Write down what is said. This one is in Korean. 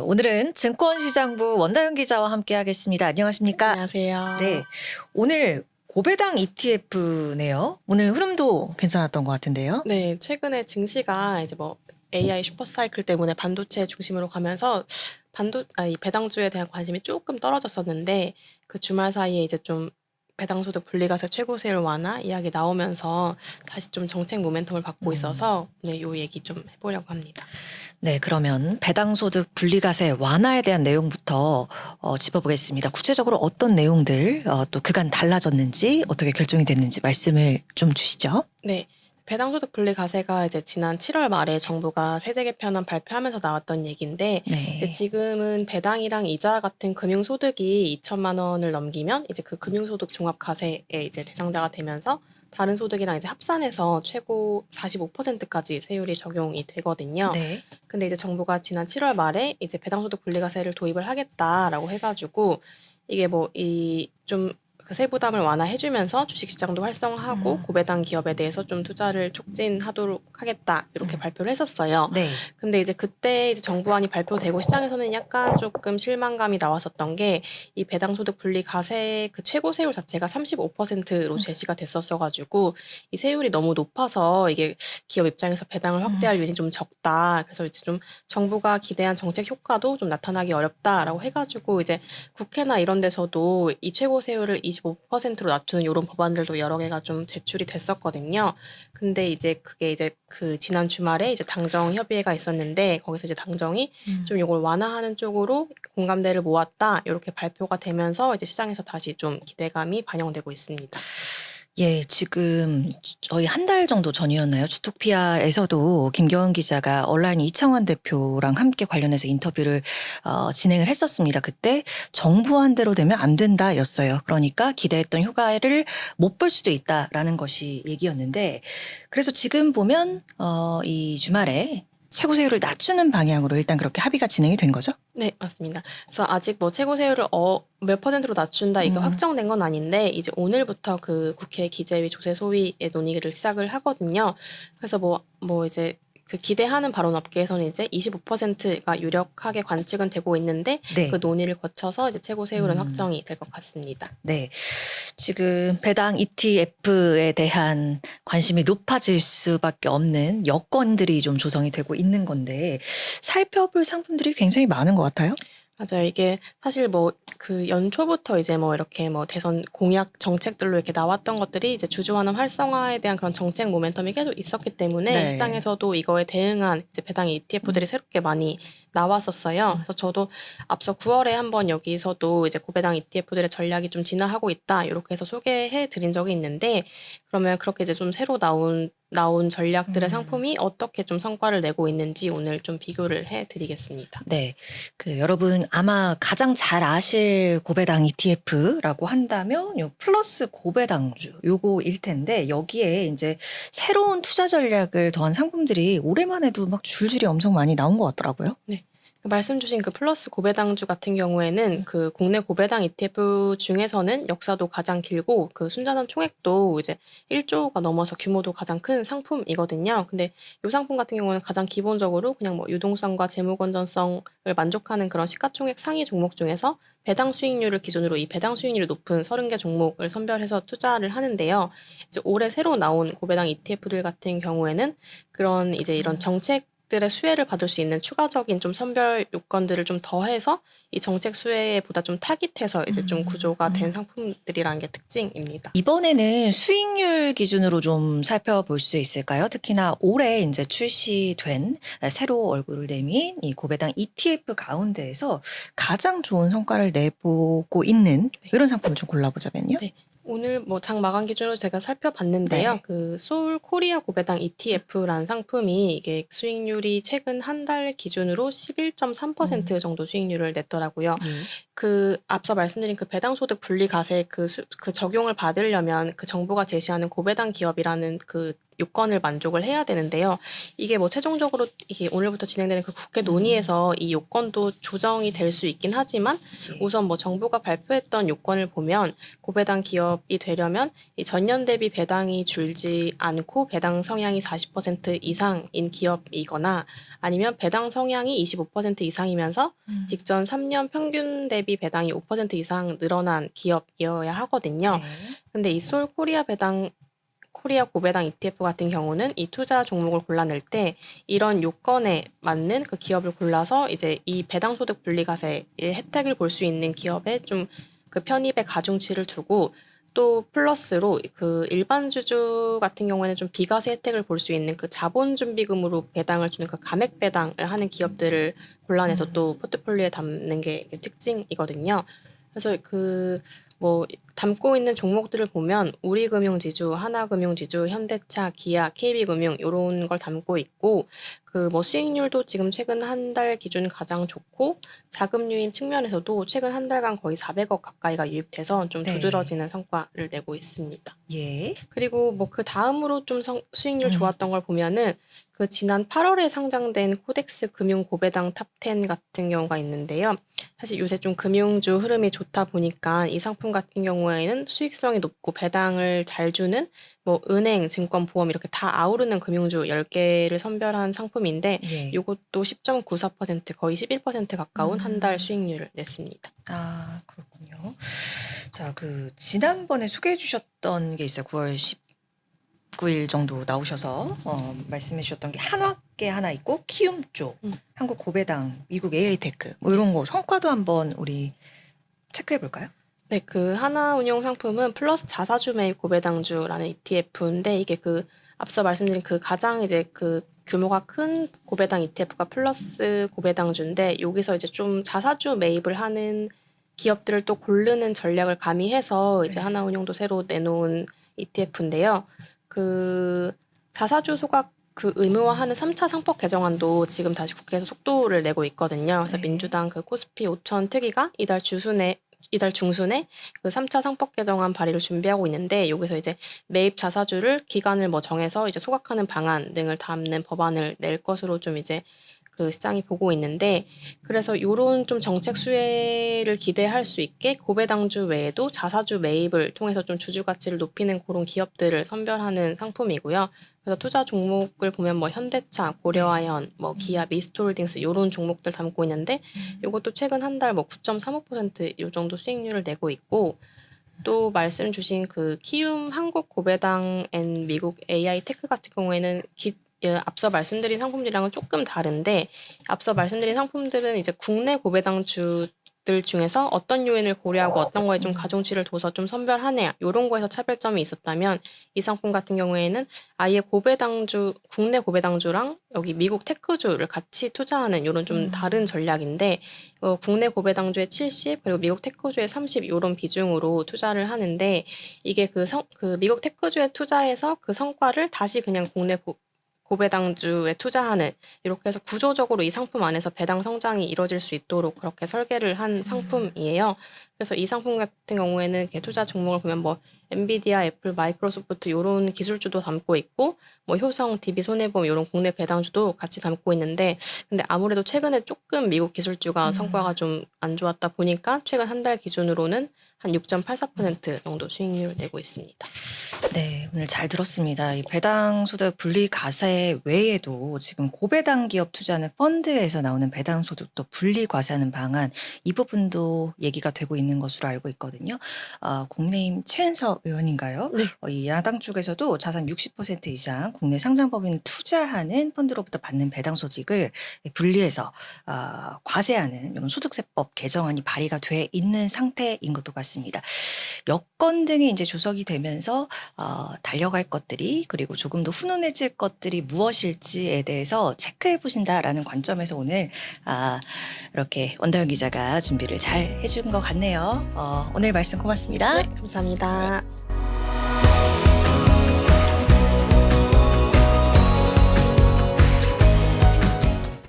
오늘은 증권시장부 원다연 기자와 함께하겠습니다. 안녕하십니까? 안녕하세요. 네, 오늘 고배당 ETF네요. 오늘 흐름도 괜찮았던 것 같은데요. 네, 최근에 증시가 이제 뭐 AI 슈퍼사이클 때문에 반도체 중심으로 가면서 이 배당주에 대한 관심이 조금 떨어졌었는데 그 주말 사이에 이제 좀 배당소득 분리과세 최고세율 완화 이야기 나오면서 다시 좀 정책 모멘텀을 받고 있어서 네, 요 얘기 좀 해보려고 합니다. 네, 그러면 배당소득 분리과세 완화에 대한 내용부터 짚어보겠습니다. 구체적으로 어떤 내용들 또 그간 달라졌는지 어떻게 결정이 됐는지 말씀을 좀 주시죠. 네. 배당소득 분리과세가 이제 지난 7월 말에 정부가 세제 개편안 발표하면서 나왔던 얘기인데 네. 이제 지금은 배당이랑 이자 같은 금융소득이 2천만 원을 넘기면 이제 그 금융소득 종합과세의 이제 대상자가 되면서 다른 소득이랑 이제 합산해서 최고 45%까지 세율이 적용이 되거든요. 네. 근데 이제 정부가 지난 7월 말에 이제 배당소득 분리과세를 도입을 하겠다라고 해가지고 이게 뭐 이 좀 그 세부담을 완화해주면서 주식시장도 활성화하고 고배당 기업에 대해서 좀 투자를 촉진하도록 하겠다 이렇게 발표를 했었어요. 네. 근데 이제 그때 이제 정부안이 발표되고 시장에서는 약간 조금 실망감이 나왔었던 게 이 배당소득 분리과세 그 최고 세율 자체가 35%로 제시가 됐었어가지고 이 세율이 너무 높아서 이게 기업 입장에서 배당을 확대할 요인이 좀 적다. 그래서 이제 좀 정부가 기대한 정책 효과도 좀 나타나기 어렵다라고 해가지고 이제 국회나 이런 데서도 이 최고 세율을 25%로 낮추는 이런 법안들도 여러 개가 좀 제출이 됐었거든요. 근데 이제 그게 이제 그 지난 주말에 이제 당정 협의회가 있었는데 거기서 이제 당정이 좀 이걸 완화하는 쪽으로 공감대를 모았다 이렇게 발표가 되면서 이제 시장에서 다시 좀 기대감이 반영되고 있습니다. 예, 지금 저희 한 달 정도 전이었나요? 주토피아에서도 김경은 기자가 온라인 이창환 대표랑 함께 관련해서 인터뷰를 진행을 했었습니다. 그때 정부안대로 되면 안 된다였어요. 그러니까 기대했던 효과를 못 볼 수도 있다라는 것이 얘기였는데, 그래서 지금 보면 이 주말에 최고세율을 낮추는 방향으로 일단 그렇게 합의가 진행이 된 거죠? 네, 맞습니다. 그래서 아직 뭐 최고 세율을 몇 %로 낮춘다 이게 확정된 건 아닌데 이제 오늘부터 그 국회 기재위 조세 소위의 논의를 시작을 하거든요. 그래서 뭐 이제 그 기대하는 바론 업계에서는 이제 25%가 유력하게 관측은 되고 있는데 네. 그 논의를 거쳐서 이제 최고 세율은 확정이 될 것 같습니다. 네. 지금 배당 ETF에 대한 관심이 높아질 수밖에 없는 여건들이 좀 조성이 되고 있는 건데 살펴볼 상품들이 굉장히 많은 것 같아요. 맞아요. 이게 사실 뭐 그 연초부터 이제 뭐 이렇게 뭐 대선 공약 정책들로 이렇게 나왔던 것들이 이제 주주환원 활성화에 대한 그런 정책 모멘텀이 계속 있었기 때문에 네. 시장에서도 이거에 대응한 이제 배당 ETF들이 새롭게 많이 나왔었어요. 그래서 저도 앞서 9월에 한번 여기서도 이제 고배당 ETF들의 전략이 좀 진화하고 있다 이렇게 해서 소개해 드린 적이 있는데 그러면 그렇게 이제 좀 새로 나온 전략들의 상품이 어떻게 좀 성과를 내고 있는지 오늘 좀 비교를 해 드리겠습니다. 네. 그 여러분 아마 가장 잘 아실 고배당 ETF라고 한다면 요 플러스 고배당주 요거일 텐데 여기에 이제 새로운 투자 전략을 더한 상품들이 올해만 해도 막 줄줄이 엄청 많이 나온 것 같더라고요. 네. 말씀 주신 그 플러스 고배당주 같은 경우에는 그 국내 고배당 ETF 중에서는 역사도 가장 길고 그 순자산 총액도 이제 1조가 넘어서 규모도 가장 큰 상품이거든요. 근데 이 상품 같은 경우는 가장 기본적으로 그냥 뭐 유동성과 재무 건전성을 만족하는 그런 시가총액 상위 종목 중에서 배당 수익률을 기준으로 이 배당 수익률이 높은 30개 종목을 선별해서 투자를 하는데요. 이제 올해 새로 나온 고배당 ETF들 같은 경우에는 그런 이제 이런 정책들의 수혜를 받을 수 있는 추가적인 좀 선별 요건들을 좀 더해서 이 정책 수혜보다 좀 타깃해서 이제 좀 구조가 된 상품들이라는 게 특징입니다. 이번에는 수익률 기준으로 좀 살펴볼 수 있을까요? 특히나 올해 이제 출시된 새로 얼굴을 내민 이 고배당 ETF 가운데에서 가장 좋은 성과를 내보고 있는 이런 상품을 좀 골라보자면요. 네. 오늘 뭐 장 마감 기준으로 제가 살펴봤는데요. 네. 그 소울 코리아 고배당 ETF라는 상품이 이게 수익률이 최근 한 달 기준으로 11.3% 정도 수익률을 냈더라고요. 그 앞서 말씀드린 그 배당소득 분리과세 그 적용을 받으려면 그 정부가 제시하는 고배당 기업이라는 그 요건을 만족을 해야 되는데요. 이게 뭐 최종적으로 이게 오늘부터 진행되는 그 국회 논의에서 이 요건도 조정이 될 수 있긴 하지만 우선 뭐 정부가 발표했던 요건을 보면 고배당 기업이 되려면 이 전년 대비 배당이 줄지 않고 배당 성향이 40% 이상인 기업이거나 아니면 배당 성향이 25% 이상이면서 직전 3년 평균 대비 배당이 5% 이상 늘어난 기업이어야 하거든요. 네. 근데 이 솔 코리아 고배당 ETF 같은 경우는 이 투자 종목을 골라낼 때 이런 요건에 맞는 그 기업을 골라서 이제 이 배당 소득 분리과세의 혜택을 볼 수 있는 기업에 좀 그 편입의 가중치를 두고 또 플러스로 그 일반 주주 같은 경우에는 좀 비과세 혜택을 볼 수 있는 그 자본준비금으로 배당을 주는 그 감액 배당을 하는 기업들을 골라내서 또 포트폴리오에 담는 게 특징이거든요. 그래서 그 뭐 담고 있는 종목들을 보면 우리금융지주, 하나금융지주, 현대차, 기아, KB금융 이런 걸 담고 있고 그 뭐 수익률도 지금 최근 한 달 기준 가장 좋고 자금 유입 측면에서도 최근 한 달간 거의 400억 가까이가 유입돼서 좀 네. 두드러지는 성과를 내고 있습니다. 예. 그리고 뭐 그 다음으로 좀 수익률 좋았던 걸 보면은 그 지난 8월에 상장된 코덱스 금융 고배당 탑10 같은 경우가 있는데요. 사실 요새 좀 금융주 흐름이 좋다 보니까 이 상품 같은 경우에는 수익성이 높고 배당을 잘 주는 뭐 은행, 증권, 보험 이렇게 다 아우르는 금융주 10개를 선별한 상품인데 예. 요것도 10.94% 거의 11% 가까운 한 달 수익률을 냈습니다. 아, 그렇군요. 자, 그 지난번에 소개해 주셨던 게 있어요. 9월 19일 정도 나오셔서 말씀해 주셨던 게 한화계 하나 있고 키움 쪽, 한국 고배당, 미국 AI테크 뭐 이런 거 성과도 한번 우리 체크해 볼까요? 네, 그 하나운용 상품은 플러스 자사주 매입 고배당주라는 ETF인데 이게 그 앞서 말씀드린 그 가장 이제 그 규모가 큰 고배당 ETF가 플러스 고배당주인데 여기서 이제 좀 자사주 매입을 하는 기업들을 또 고르는 전략을 가미해서 이제 네. 하나운용도 새로 내놓은 ETF인데요. 그 자사주 소각 그 의무화하는 3차 상법 개정안도 지금 다시 국회에서 속도를 내고 있거든요. 그래서 네. 민주당 그 코스피 5천 특위가 이달 중순에 그 3차 상법 개정안 발의를 준비하고 있는데 여기서 이제 매입 자사주를 기간을 뭐 정해서 이제 소각하는 방안 등을 담는 법안을 낼 것으로 좀 이제 그 시장이 보고 있는데 그래서 요런 좀 정책 수혜를 기대할 수 있게 고배당주 외에도 자사주 매입을 통해서 좀 주주 가치를 높이는 그런 기업들을 선별하는 상품이고요. 그래서 투자 종목을 보면 뭐 현대차, 고려아연, 뭐 기아, 미스트홀딩스 요런 종목들 담고 있는데 요것도 최근 한 달 뭐 9.35%요 정도 수익률을 내고 있고 또 말씀 주신 그 키움 한국 고배당 앤 미국 AI 테크 같은 경우에는 앞서 말씀드린 상품들이랑은 조금 다른데 앞서 말씀드린 상품들은 이제 국내 고배당주들 중에서 어떤 요인을 고려하고 어떤 거에 좀 가중치를 둬서 좀 선별하냐 이런 거에서 차별점이 있었다면 이 상품 같은 경우에는 아예 국내 고배당주랑 여기 미국 테크주를 같이 투자하는 이런 좀 다른 전략인데 국내 고배당주의 70 그리고 미국 테크주의 30 이런 비중으로 투자를 하는데 이게 그 미국 테크주에 투자해서 그 성과를 다시 그냥 국내 고배당주에 투자하는 이렇게 해서 구조적으로 이 상품 안에서 배당 성장이 이루어질 수 있도록 그렇게 설계를 한 상품이에요. 그래서 이 상품 같은 경우에는 이렇게 투자 종목을 보면 뭐 엔비디아, 애플, 마이크로소프트 이런 기술주도 담고 있고 뭐 효성, DB, 손해보험 이런 국내 배당주도 같이 담고 있는데 근데 아무래도 최근에 조금 미국 기술주가 성과가 좀 안 좋았다 보니까 최근 한 달 기준으로는 한 6.84% 정도 수익률을 내고 있습니다. 네, 오늘 잘 들었습니다. 이 배당 소득 분리 과세 외에도 지금 고배당 기업 투자하는 펀드에서 나오는 배당 소득도 분리 과세하는 방안 이 부분도 얘기가 되고 있는 것으로 알고 있거든요. 국내임 최은석 의원인가요? 네. 이 야당 쪽에서도 자산 60% 이상 국내 상장법인 투자하는 펀드로부터 받는 배당 소득을 분리해서 과세하는 이런 소득세법 개정안이 발의가 돼 있는 상태인 것도 같습니다. 여건 등이 이제 조성이 되면서 달려갈 것들이 그리고 조금 더 훈훈해질 것들이 무엇일지에 대해서 체크해 보신다라는 관점에서 오늘 이렇게 원다영 기자가 준비를 잘 해준 것 같네요. 오늘 말씀 고맙습니다. 네, 감사합니다.